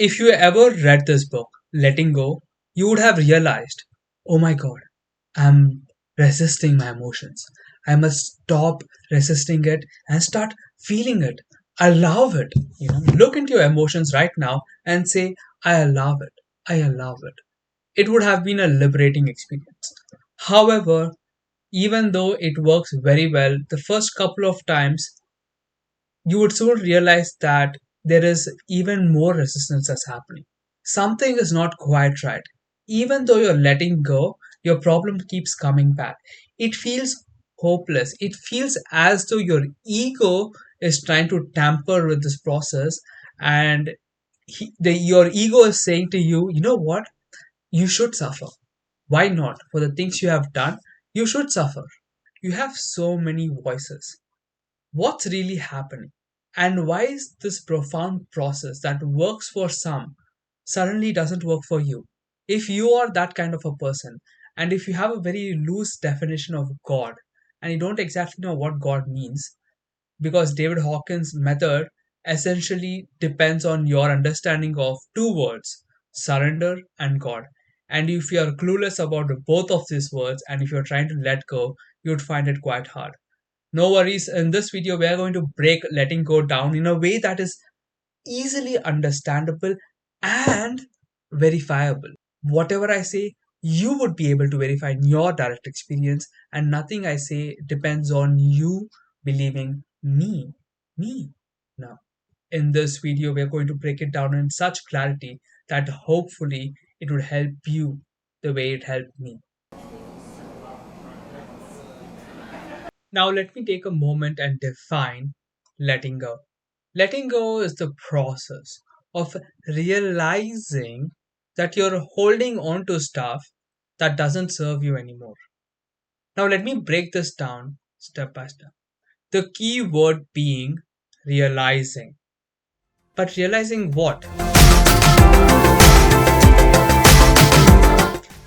If you ever read this book, Letting Go, you would have realized, oh my god, I'm resisting my emotions. I must stop resisting it and start feeling it. I love it. Look into your emotions right now and say, I love it. I love it. It would have been a liberating experience. However, even though it works very well, the first couple of times you would soon realize that there is even more resistance that's happening. Something is not quite right. Even though you're letting go, your problem keeps coming back. It feels hopeless. It feels as though your ego is trying to tamper with this process, and your ego is saying to you, you know what? You should suffer. Why not? For the things you have done, you should suffer. You have so many voices. What's really happening? And why is this profound process that works for some suddenly doesn't work for you? If you are that kind of a person, and if you have a very loose definition of God, and you don't exactly know what God means, because David Hawkins' method essentially depends on your understanding of two words, surrender and God. And if you are clueless about both of these words, and if you're trying to let go, you'd find it quite hard. No worries, in this video, we are going to break letting go down in a way that is easily understandable and verifiable. Whatever I say, you would be able to verify in your direct experience, and nothing I say depends on you believing me. Me. Now, in this video, we are going to break it down in such clarity that hopefully it would help you the way it helped me. Now, let me take a moment and define letting go. Letting go is the process of realizing that you're holding on to stuff that doesn't serve you anymore. Now, let me break this down step by step. The key word being realizing. But realizing what?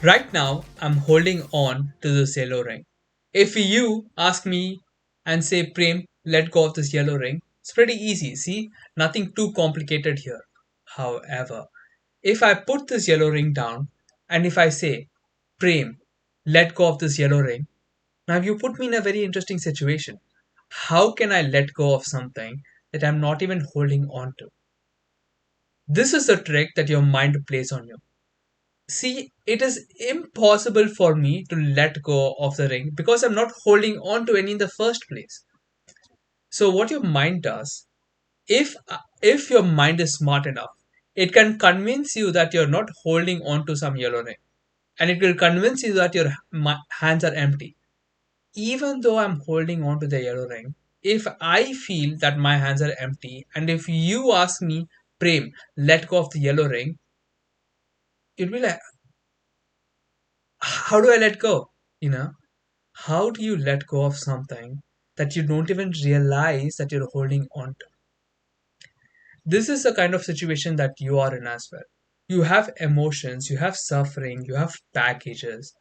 Right now, I'm holding on to this yellow ring. If you ask me and say, Prem, let go of this yellow ring, it's pretty easy. See, nothing too complicated here. However, if I put this yellow ring down and if I say, Prem, let go of this yellow ring, now you put me in a very interesting situation. How can I let go of something that I'm not even holding on to? This is the trick that your mind plays on you. See, it is impossible for me to let go of the ring because I'm not holding on to any in the first place. So what your mind does, if your mind is smart enough, it can convince you that you're not holding on to some yellow ring, and it will convince you that your hands are empty. Even though I'm holding on to the yellow ring, if I feel that my hands are empty, and if you ask me, Prem, let go of the yellow ring, you'll be like, how do I let go? You know, how do you let go of something that you don't even realize that you're holding on to? This is the kind of situation that you are in as well. You have emotions, you have suffering, you have packages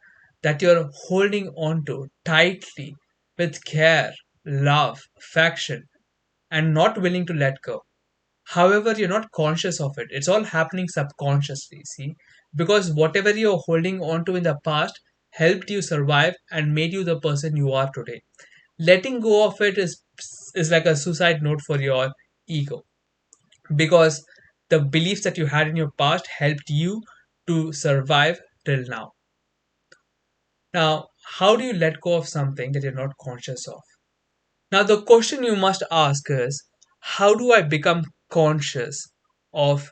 that you're holding on to tightly with care, love, affection, and not willing to let go. However, you're not conscious of it. It's all happening subconsciously, see? Because whatever you're holding on to in the past helped you survive and made you the person you are today. Letting go of it is like a suicide note for your ego, because the beliefs that you had in your past helped you to survive till now. Now, how do you let go of something that you're not conscious of? Now, the question you must ask is, how do I become conscious of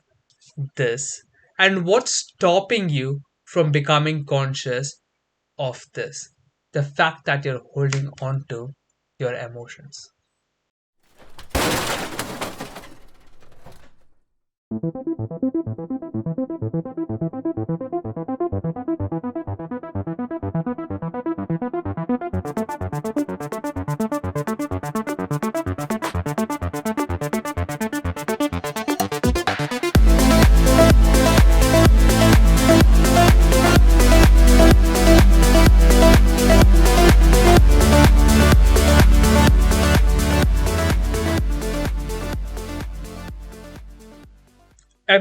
this? And what's stopping you from becoming conscious of this? The fact that you're holding on to your emotions.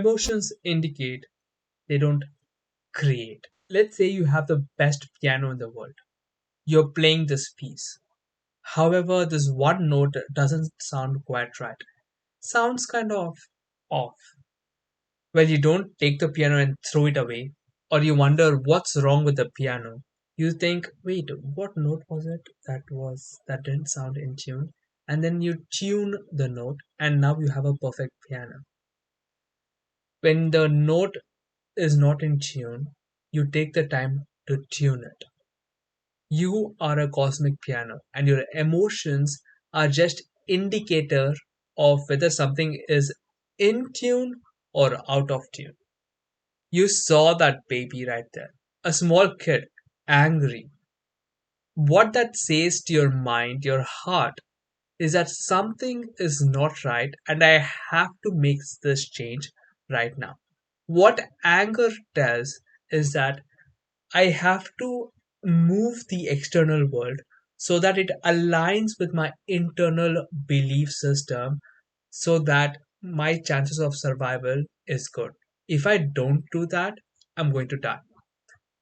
Emotions indicate, they don't create. Let's say you have the best piano in the world. You're playing this piece. However, this one note doesn't sound quite right. Sounds kind of off. Well, you don't take the piano and throw it away, or you wonder what's wrong with the piano. You think, wait, what note was it that didn't sound in tune? And then you tune the note, and now you have a perfect piano. When the note is not in tune, you take the time to tune it. You are a cosmic piano, and your emotions are just indicator of whether something is in tune or out of tune. You saw that baby right there, a small kid, angry. What that says to your mind, your heart, is that something is not right and I have to make this change right now. What anger does is that I have to move the external world so that it aligns with my internal belief system so that my chances of survival is good. If I don't do that, I'm going to die.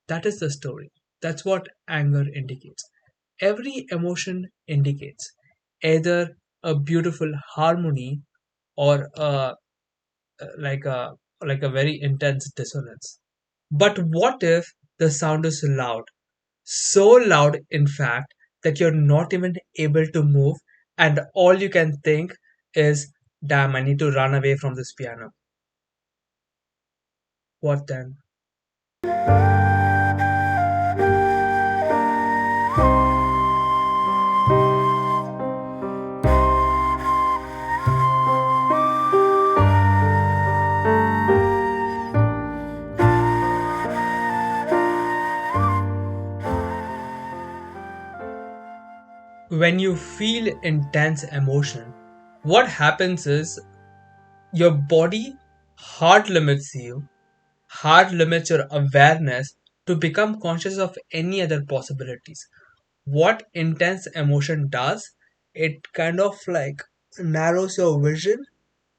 That is the story. That's what anger indicates. Every emotion indicates either a beautiful harmony or like a like a very intense dissonance. But what if the sound is loud? So loud, in fact, that you're not even able to move, and all you can think is, damn, I need to run away from this piano. What then? When you feel intense emotion, what happens is your body hard limits you, hard limits your awareness to become conscious of any other possibilities. What intense emotion does, it kind of like narrows your vision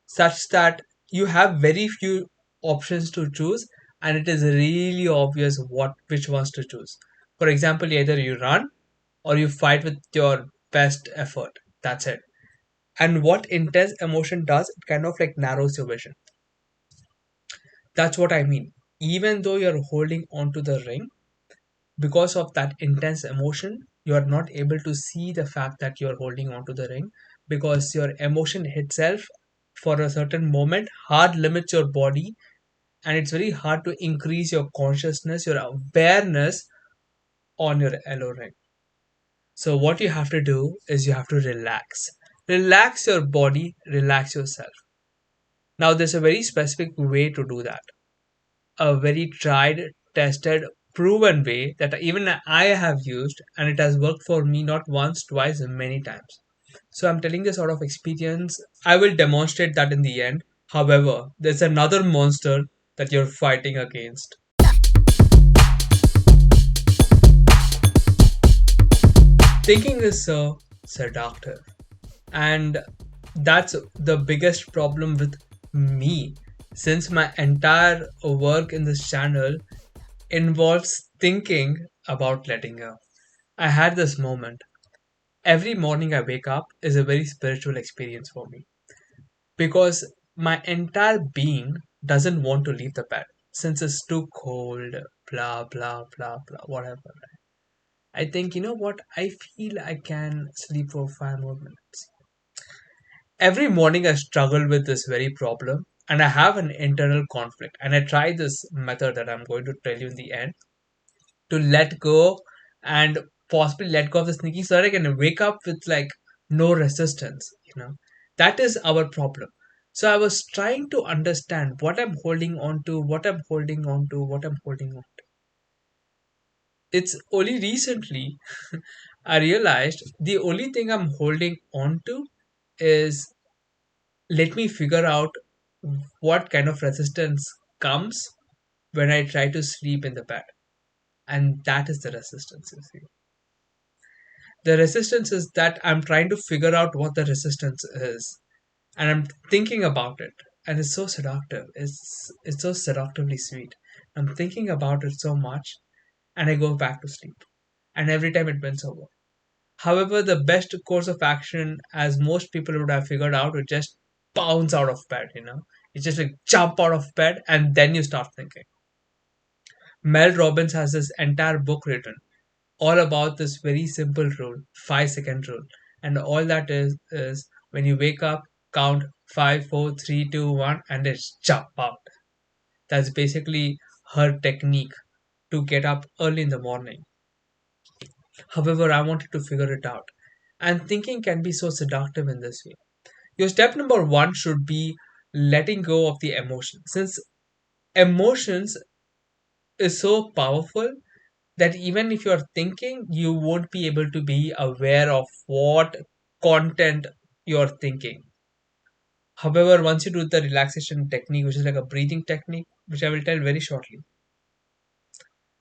such that you have very few options to choose and it is really obvious what which ones to choose. For example, either you run or you fight with your best effort. That's it. And what intense emotion does, it kind of like narrows your vision. That's what I mean. Even though you're holding onto the ring, because of that intense emotion, you are not able to see the fact that you're holding onto the ring because your emotion itself, for a certain moment, hard limits your body, and it's very hard to increase your consciousness, your awareness on your yellow ring. So, what you have to do is you have to relax. Relax your body, relax yourself. Now, there's a very specific way to do that. A very tried, tested, proven way that even I have used, and it has worked for me not once, twice, many times. So I'm telling this out of experience. I will demonstrate that in the end. However, there's another monster that you're fighting against. Thinking is so seductive, and that's the biggest problem with me since my entire work in this channel involves thinking about letting go. I had this moment. Every morning I wake up is a very spiritual experience for me because my entire being doesn't want to leave the bed since it's too cold, blah, blah, blah, blah, whatever. I think, you know what? I feel I can sleep for 5 more minutes. Every morning I struggle with this very problem and I have an internal conflict. And I try this method that I'm going to tell you in the end to let go and possibly let go of the sneaky so that I can wake up with like no resistance, you know. That is our problem. So I was trying to understand what I'm holding on to, what I'm holding on to, what I'm holding on to. It's only recently I realized the only thing I'm holding on to is let me figure out what kind of resistance comes when I try to sleep in the bed. And that is the resistance, you see. The resistance is that I'm trying to figure out what the resistance is and I'm thinking about it and it's so seductive. It's so seductively sweet. I'm thinking about it so much, and I go back to sleep. And every time it wins over. However, the best course of action, as most people would have figured out, would just bounce out of bed. You just like jump out of bed, and then you start thinking. Mel Robbins has this entire book written all about this very simple rule, 5 second rule. And all that is when you wake up, count 5, 4, 3, 2, 1, and it's jump out. That's basically her technique to get up early in the morning. However, I wanted to figure it out. And thinking can be so seductive in this way. Your step number one should be letting go of the emotion. Since emotions is so powerful that even if you're thinking, you won't be able to be aware of what content you're thinking. However, once you do the relaxation technique, which is like a breathing technique, which I will tell very shortly,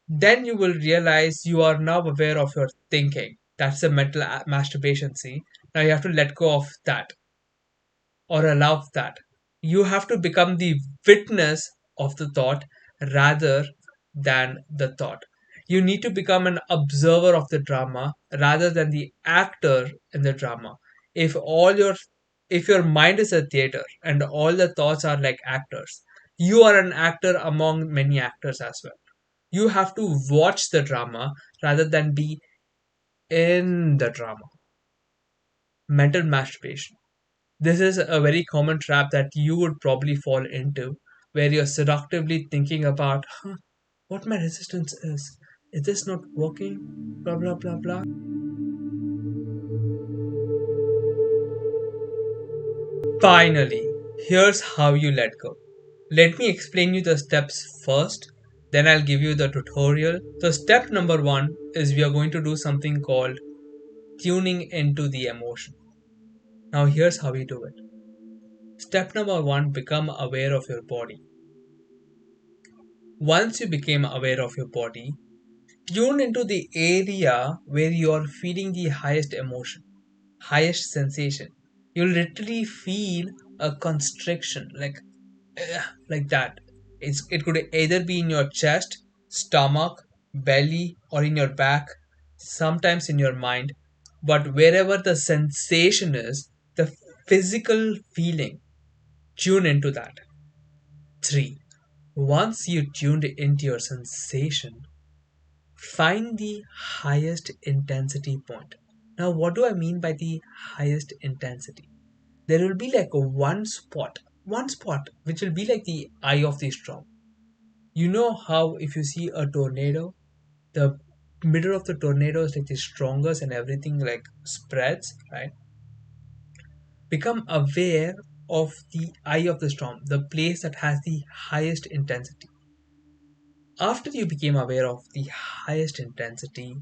then you will realize you are now aware of your thinking. That's a mental masturbation. See, now you have to let go of that or allow that. You have to become the witness of the thought rather than the thought. You need to become an observer of the drama rather than the actor in the drama. If all your if your mind is a theater and all the thoughts are like actors, you are an actor among many actors as well. You have to watch the drama rather than be in the drama. Mental masturbation. This is a very common trap that you would probably fall into, where you're seductively thinking about what my resistance is. Is this not working? Blah blah blah blah. Finally, here's how you let go. Let me explain you the steps first, then I'll give you the tutorial. So, step number one is we are going to do something called tuning into the emotion. Now, here's how we do it. Step number one, become aware of your body. Once you became aware of your body, tune into the area where you are feeling the highest emotion, highest sensation. You'll literally feel a constriction, like that. It could either be in your chest, stomach, belly, or in your back, sometimes in your mind. But wherever the sensation is, the physical feeling, tune into that. 3. Once you tuned into your sensation, find the highest intensity point. Now, what do I mean by the highest intensity? There will be like a one spot, which will be like the eye of the storm. You know how if you see a tornado, the middle of the tornado is like the strongest and everything like spreads, right? Become aware of the eye of the storm, the place that has the highest intensity. After you became aware of the highest intensity,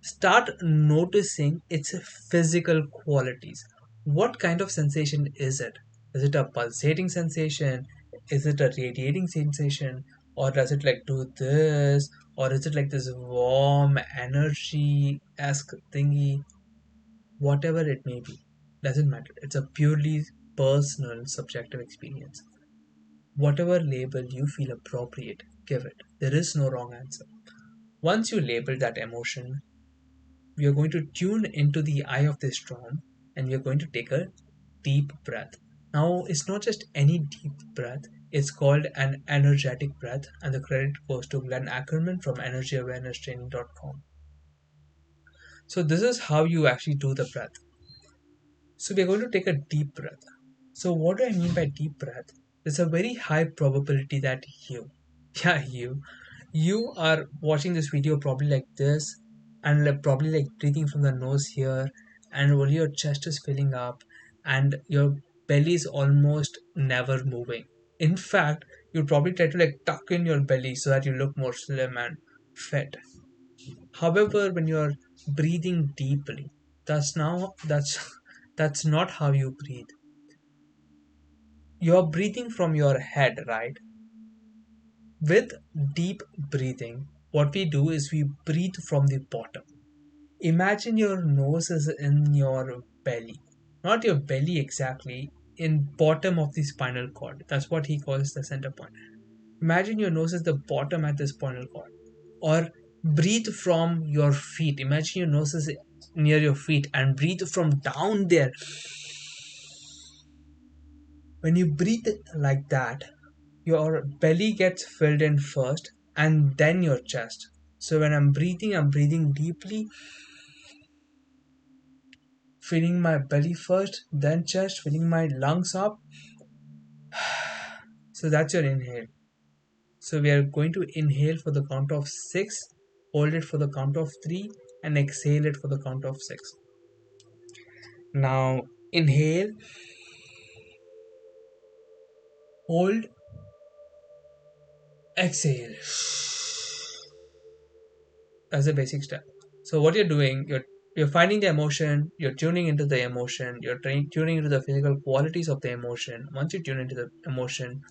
start noticing its physical qualities. What kind of sensation is it? Is it a pulsating sensation? Is it a radiating sensation? Or does it like do this? Or is it like this warm energy esque thingy? Whatever it may be, doesn't matter. It's a purely personal, subjective experience. Whatever label you feel appropriate, give it. There is no wrong answer. Once you label that emotion, we are going to tune into the eye of the storm and we are going to take a deep breath. Now, it's not just any deep breath, it's called an energetic breath, and the credit goes to Glenn Ackerman from energyawareness.training.com. So, this is how you actually do the breath. So, we're going to take a deep breath. So, what do I mean by deep breath? There's a very high probability that yeah, you are watching this video probably like this and like probably like breathing from the nose here, and only your chest is filling up and your belly is almost never moving. In fact, you probably try to like tuck in your belly so that you look more slim and fit. However, when you're breathing deeply, that's that's not how you breathe. You're breathing from your head, right? With deep breathing, what we do is we breathe from the bottom. Imagine your nose is in your belly. Not your belly exactly, in bottom of the spinal cord. That's what he calls the center point. Imagine your nose is the bottom at the spinal cord. Or breathe from your feet. Imagine your nose is near your feet and breathe from down there. When you breathe like that, your belly gets filled in first and then your chest. So when I'm breathing deeply, filling my belly first, then chest, filling my lungs up. So that's your inhale. So we are going to inhale for the count of 6, hold it for the count of 3, and exhale it for the count of 6. Now inhale, hold, exhale. That's the basic step. So what you're doing, you're finding the emotion, you're tuning into the emotion, tuning into the physical qualities of the emotion. Once you tune into the emotion,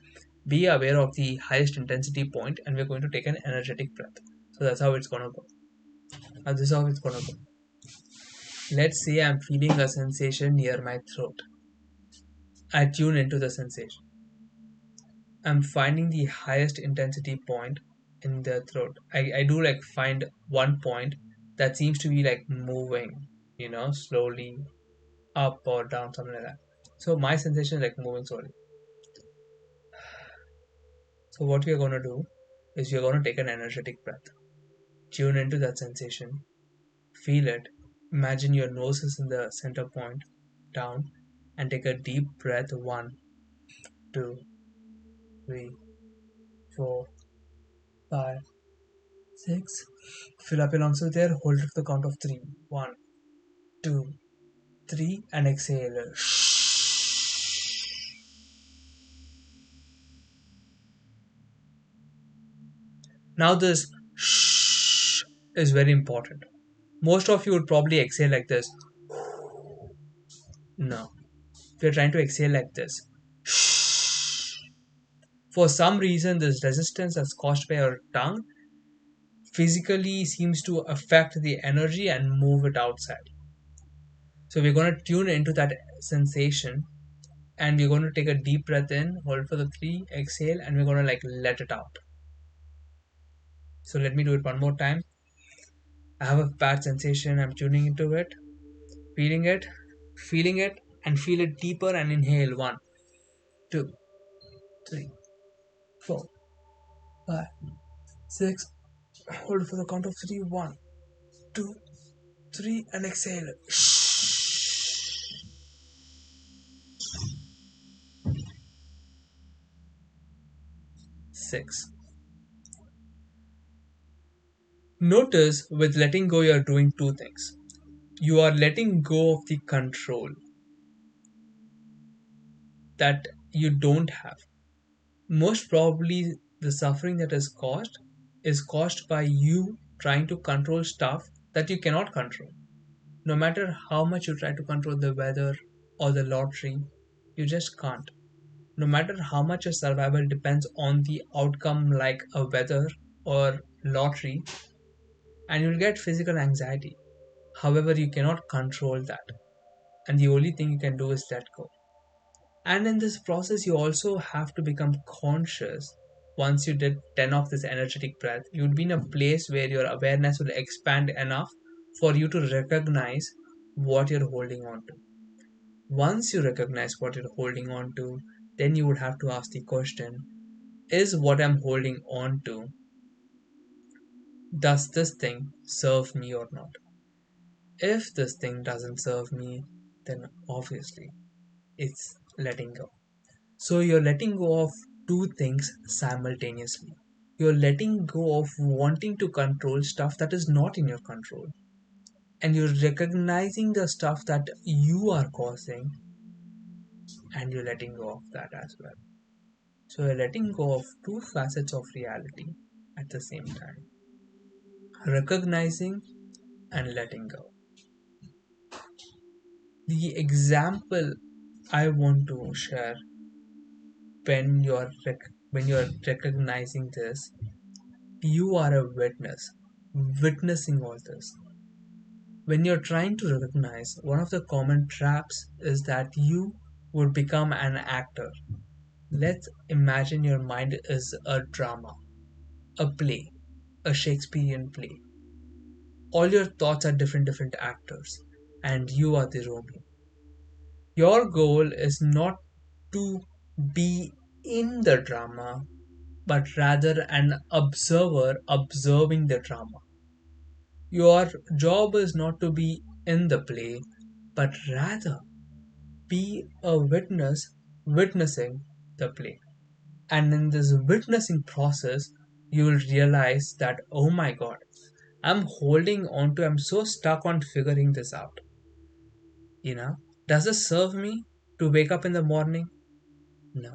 be aware of the highest intensity point, and we're going to take an energetic breath. So that's how it's gonna go. Now this is how it's gonna go. Let's say I'm feeling a sensation near my throat. I tune into the sensation. I'm finding the highest intensity point in the throat. I do like find one point that seems to be like moving, slowly up or down, something like that. So my sensation is like moving slowly. So what we are going to do is you're going to take an energetic breath. Tune into that sensation. Feel it. Imagine your nose is in the center point, down, and take a deep breath. 1, 2, 3, 4, 5, 6. Fill up your lungs with air. Hold it for the count of 3. 1, 2, 3, and exhale. Now this shh is very important. Most of you would probably exhale like this. No, we're trying to exhale like this. For some reason, this resistance that's caused by our tongue physically seems to affect the energy and move it outside. So we're going to tune into that sensation, and we're going to take a deep breath in, hold for the 3, exhale, and we're going to like let it out. So let me do it one more time. I have a bad sensation, I'm tuning into it, feeling it, and feel it deeper and inhale. 1, 2, 3, 4, 5, 6. Hold for the count of 3. 1, 2, 3, and exhale. 6. Notice with letting go, you're doing two things. You are letting go of the control that you don't have. Most probably, the suffering that is caused by you trying to control stuff that you cannot control. No matter how much you try to control the weather or the lottery, you just can't. No matter how much your survival depends on the outcome, like a weather or lottery, and you'll get physical anxiety. However, you cannot control that, and the only thing you can do is let go. And in this process, you also have to become conscious. Once you did 10 of this energetic breath, you'd be in a place where your awareness will expand enough for you to recognize what you're holding on to. Once you recognize what you're holding on to, then you would have to ask the question, is what I'm holding on to, does this thing serve me or not? If this thing doesn't serve me, then obviously it's letting go. So you're letting go of two things simultaneously. You're letting go of wanting to control stuff that is not in your control. And you're recognizing the stuff that you are causing, and you're letting go of that as well. So you're letting go of two facets of reality at the same time, recognizing and letting go. The example I want to share, when you're recognizing this, you are a witness, witnessing all this. When you're trying to recognize, one of the common traps is that you would become an actor. Let's imagine your mind is a drama, a play, a Shakespearean play. All your thoughts are different actors, and you are the Romeo. Your goal is not to be in the drama, but rather an observer observing the drama. Your job is not to be in the play, but rather be a witness witnessing the play. And in this witnessing process, you will realize that, oh my god, I'm so stuck on figuring this out. You know, does this serve me to wake up in the morning? No,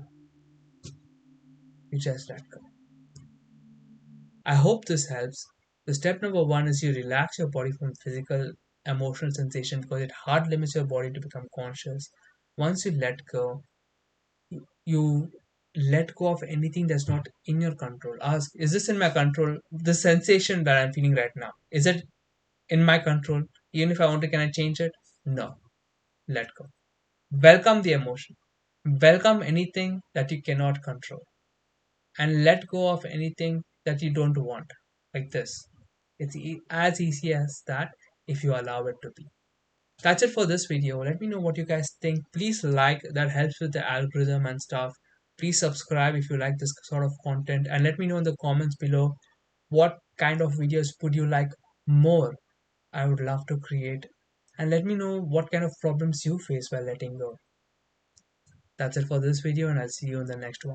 you just let go. I hope this helps. The step number one is you relax your body from physical, emotional sensation because it hard limits your body to become conscious. Once you let go, you let go of anything that's not in your control. Ask, is this in my control? The sensation that I'm feeling right now, is it in my control? Even if I want to, can I change it? No. Let go. Welcome the emotion. Welcome anything that you cannot control. And let go of anything that you don't want. Like this. It's as easy as that if you allow it to be. That's it for this video. Let me know what you guys think. Please like, that helps with the algorithm and stuff. Please subscribe if you like this sort of content, and let me know in the comments below what kind of videos would you like more. I would love to create, and let me know what kind of problems you face while letting go. That's it for this video, and I'll see you in the next one.